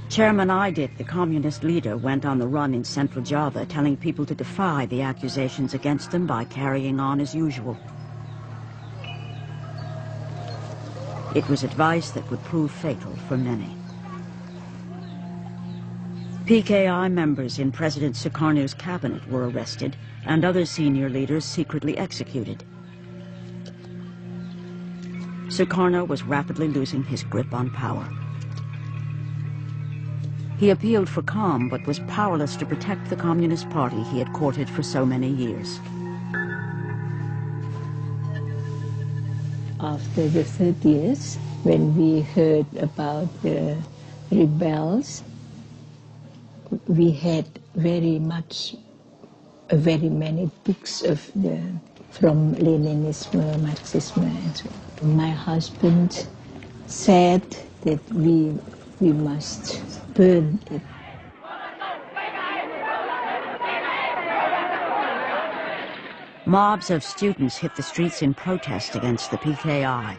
Chairman Aidit, the communist leader, went on the run in central Java, telling people to defy the accusations against them by carrying on as usual. It was advice that would prove fatal for many. PKI members in President Sukarno's cabinet were arrested, and other senior leaders secretly executed. Sukarno was rapidly losing his grip on power. He appealed for calm, but was powerless to protect the Communist Party he had courted for so many years. After the 30th, when we heard about the rebels, we had very many books from Leninism, Marxism, and so on. My husband said that we must burn it. Mobs of students hit the streets in protest against the PKI.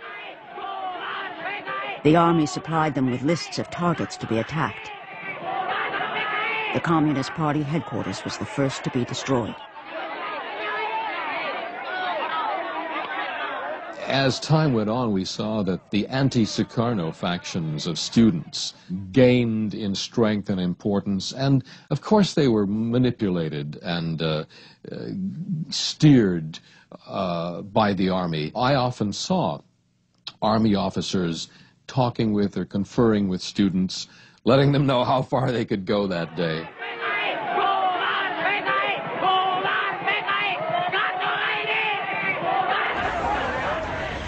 The army supplied them with lists of targets to be attacked. The Communist Party headquarters was the first to be destroyed. As time went on, we saw that the anti-Sukarno factions of students gained in strength and importance, and of course they were manipulated and steered by the army. I often saw army officers talking with or conferring with students, letting them know how far they could go that day.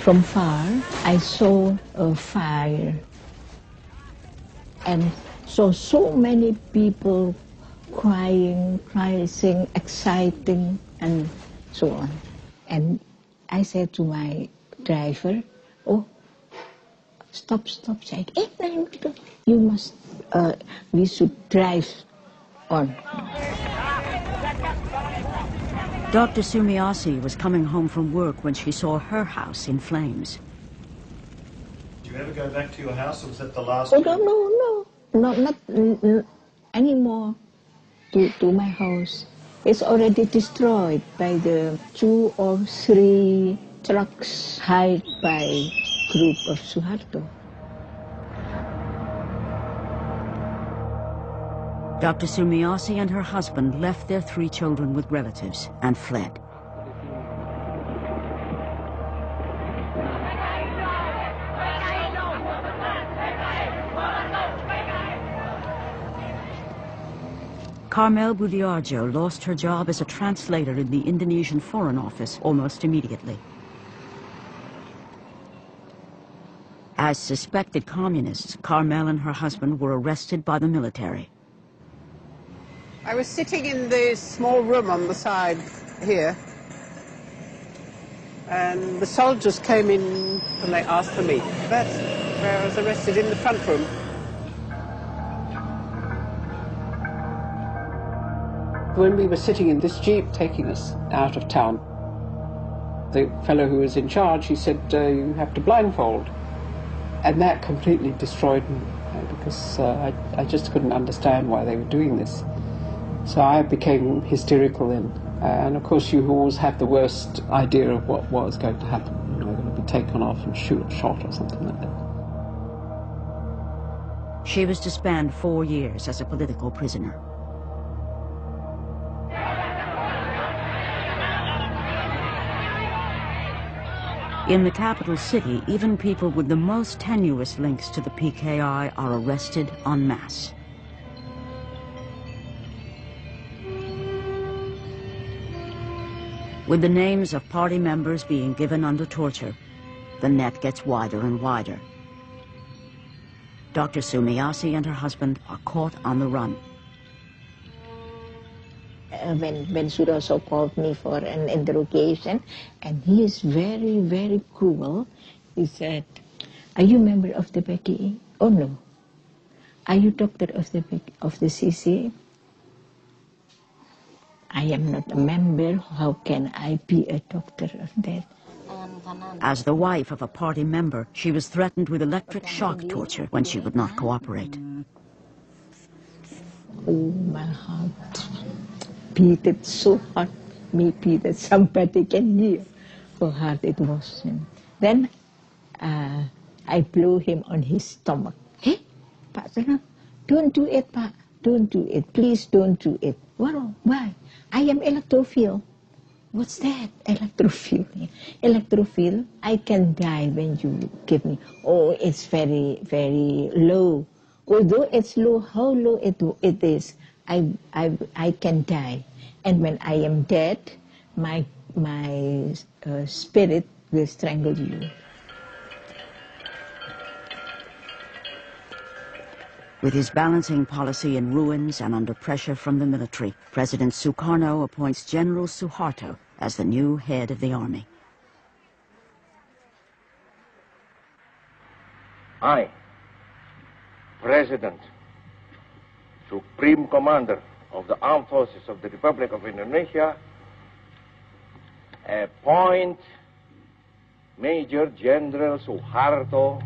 From far, I saw a fire and saw so many people crying, saying, exciting, and so on. And I said to my driver, "Oh, stop, saying, you must, we should drive on." Dr. Sumiasi was coming home from work when she saw her house in flames. Did you ever go back to your house, or was that the last? Oh, no, not anymore to my house. It's already destroyed by the 2 or 3 trucks hired by group of Suharto. Dr. Sumiasi and her husband left their 3 children with relatives and fled. Carmel Budiarjo lost her job as a translator in the Indonesian Foreign Office almost immediately. As suspected communists, Carmel and her husband were arrested by the military. I was sitting in the small room on the side here, and the soldiers came in and they asked for me. That's where I was arrested, in the front room. When we were sitting in this jeep taking us out of town, the fellow who was in charge, he said, you have to blindfold. And that completely destroyed me, because I just couldn't understand why they were doing this. So I became hysterical then. And of course you always have the worst idea of what was going to happen. You know, going to be taken off and shot or something like that. She was to spend 4 years as a political prisoner. In the capital city, even people with the most tenuous links to the PKI are arrested en masse. With the names of party members being given under torture, the net gets wider and wider. Dr. Sumiasi and her husband are caught on the run. When Suroso called me for an interrogation, and he is very, very cruel, he said, "Are you a member of the PKI? Oh no. Are you doctor of the CC? I am not a member. How can I be a doctor of that?" As the wife of a party member, she was threatened with electric shock torture when she would not cooperate. Oh, my heart beat it so hard, maybe that somebody can hear how hard it was. Then I blew him on his stomach. Hey, Pak Sana, don't do it, Pak. Don't do it. Please don't do it. Well, why? I am electrophile. What's that? Electrophile. Electrophile, I can die when you give me. Oh, it's very, very low. Although it's low, how low it is, I can die. And when I am dead, my spirit will strangle you. With his balancing policy in ruins and under pressure from the military, President Sukarno appoints General Suharto as the new head of the army. I, President, Supreme Commander of the Armed Forces of the Republic of Indonesia, appoint Major General Suharto.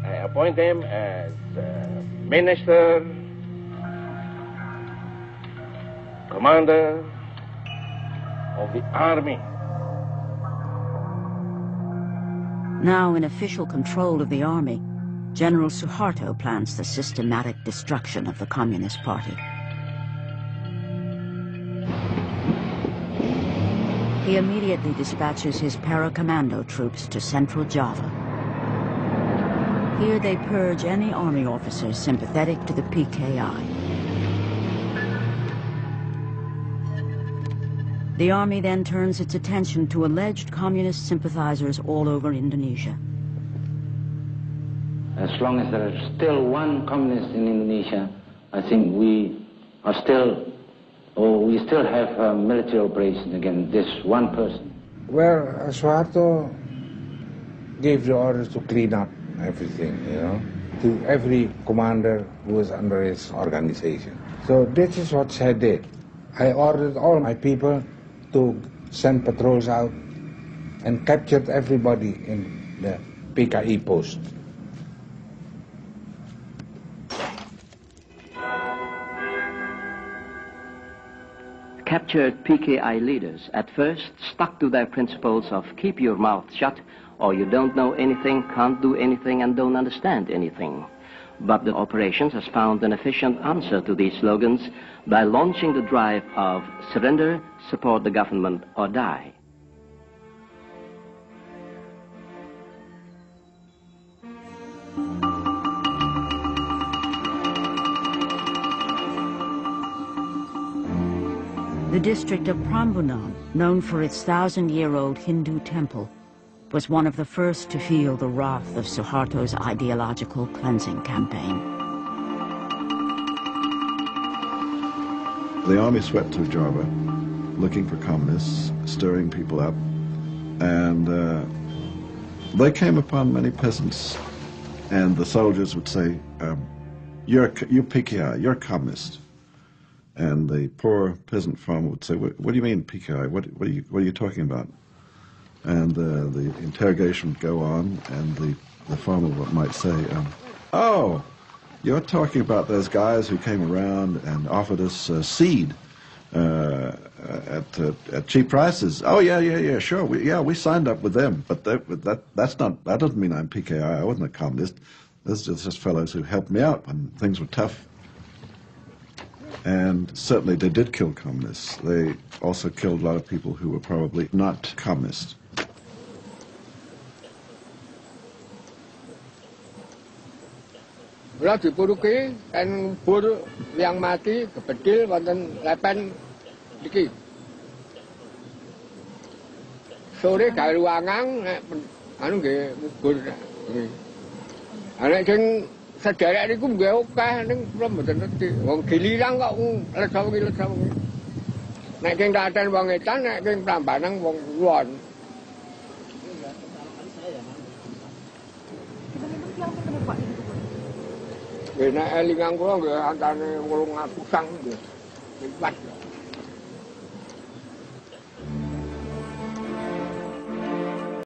I appoint him as Minister, Commander of the Army. Now in official control of the army, General Suharto plans the systematic destruction of the Communist Party. He immediately dispatches his para-commando troops to central Java. Here they purge any army officers sympathetic to the PKI. The army then turns its attention to alleged communist sympathizers all over Indonesia. As long as there is still one communist in Indonesia, I think we still have military operations against this one person. Well, Suharto gave the orders to clean up everything, to every commander who was under his organization. So this is what I did. I ordered all my people to send patrols out and captured everybody in the PKI post. Captured PKI leaders at first stuck to their principles of keep your mouth shut, or you don't know anything, can't do anything, and don't understand anything. But the operations has found an efficient answer to these slogans by launching the drive of surrender, support the government, or die. The district of Prambanan, known for its 1,000-year-old Hindu temple, was one of the first to feel the wrath of Suharto's ideological cleansing campaign. The army swept through Java, looking for communists, stirring people up, and they came upon many peasants, and the soldiers would say, you're PKI, you're a communist. And the poor peasant farmer would say, what do you mean PKI? What are you talking about? And the interrogation would go on, and the farmer might say, oh, you're talking about those guys who came around and offered us seed at cheap prices. Oh, yeah, sure. We signed up with them, but that doesn't mean I'm PKI. I wasn't a communist. Those are just fellows who helped me out when things were tough. And certainly they did kill communists. They also killed a lot of people who were probably not communists. Kalau dipuruki kan bur yang mati kepedil wonten lepen iki. Sore gawe ruangan anu nggih bur. Ana sing sederek niku nggih akeh ning kula mboten ngerti. Wong Giliran kok lesaw iki. Nek sing Klaten wong edan, nek sing Prambanan wong luar. Nek elingan kula nggih antane 800-an nggih.